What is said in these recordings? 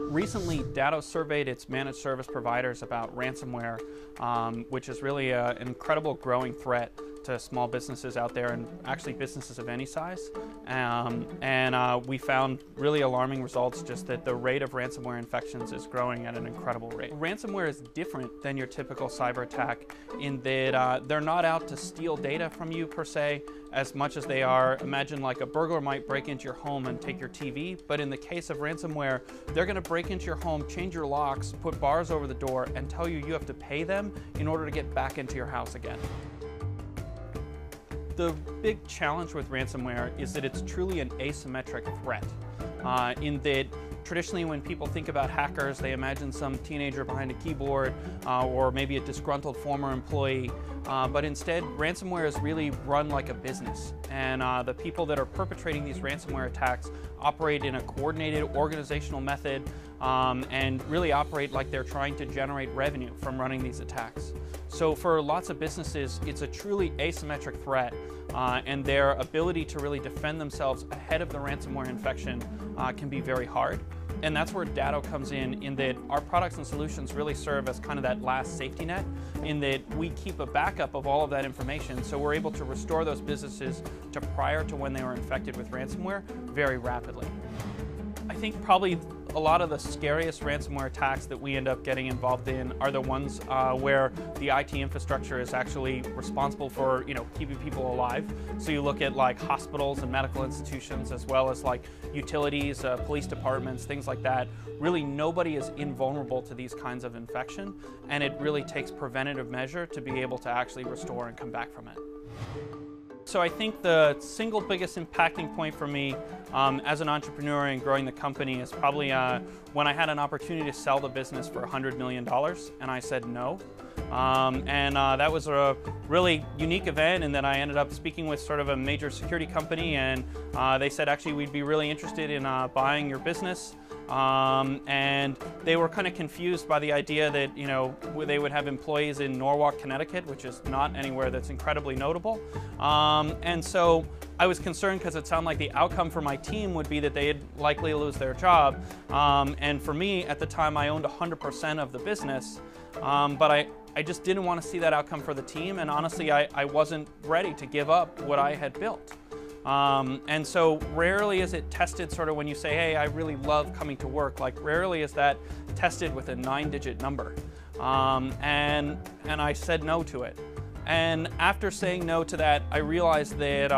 Recently, Datto surveyed its managed service providers about ransomware, which is really an incredible growing threat to small businesses out there, and actually businesses of any size. We found really alarming results, just that the rate of ransomware infections is growing at an incredible rate. Ransomware is different than your typical cyber attack in that they're not out to steal data from you per se, as much as they are, imagine like a burglar might break into your home and take your TV, but in the case of ransomware, they're going to break into your home, change your locks, put bars over the door, and tell you have to pay them in order to get back into your house again. The big challenge with ransomware is that it's truly an asymmetric threat, in that traditionally when people think about hackers, they imagine some teenager behind a keyboard or maybe a disgruntled former employee, but instead ransomware is really run like a business, and the people that are perpetrating these ransomware attacks operate in a coordinated organizational method and really operate like they're trying to generate revenue from running these attacks. So for lots of businesses, it's a truly asymmetric threat, and their ability to really defend themselves ahead of the ransomware infection can be very hard. And that's where Datto comes in that our products and solutions really serve as kind of that last safety net, in that we keep a backup of all of that information, so we're able to restore those businesses to prior to when they were infected with ransomware very rapidly. I think probably a lot of the scariest ransomware attacks that we end up getting involved in are the ones where the IT infrastructure is actually responsible for, keeping people alive. So you look at like hospitals and medical institutions, as well as like utilities, police departments, things like that. Really, nobody is invulnerable to these kinds of infection, and it really takes preventative measure to be able to actually restore and come back from it. So I think the single biggest impacting point for me as an entrepreneur and growing the company is probably when I had an opportunity to sell the business for $100 million, and I said no. That was a really unique event, in that I ended up speaking with sort of a major security company, and they said, actually, we'd be really interested in buying your business. And they were kind of confused by the idea that, they would have employees in Norwalk, Connecticut, which is not anywhere that's incredibly notable. And so I was concerned, because it sounded like the outcome for my team would be that they'd likely lose their job. And for me, at the time, I owned 100% of the business, but I just didn't want to see that outcome for the team, and honestly, I wasn't ready to give up what I had built. And so rarely is it tested sort of when you say, hey, I really love coming to work. Like, rarely is that tested with a 9-digit number. And I said no to it. And after saying no to that, I realized that,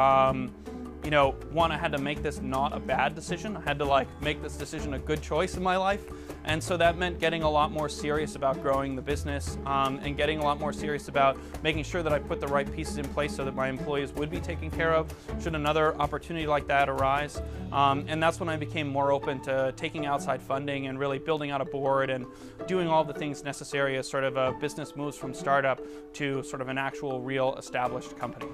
one, I had to make this not a bad decision. I had to make this decision a good choice in my life. And so that meant getting a lot more serious about growing the business, and getting a lot more serious about making sure that I put the right pieces in place so that my employees would be taken care of should another opportunity like that arise. And that's when I became more open to taking outside funding and really building out a board and doing all the things necessary as sort of a business moves from startup to sort of an actual real established company.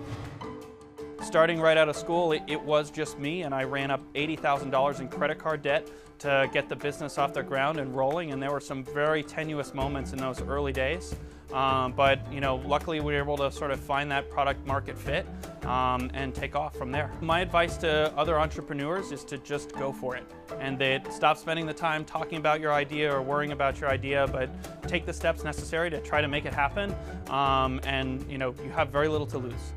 Starting right out of school, it was just me, and I ran up $80,000 in credit card debt to get the business off the ground and rolling, and there were some very tenuous moments in those early days. But luckily we were able to sort of find that product market fit and take off from there. My advice to other entrepreneurs is to just go for it, and that stop spending the time talking about your idea or worrying about your idea, but take the steps necessary to try to make it happen, and you have very little to lose.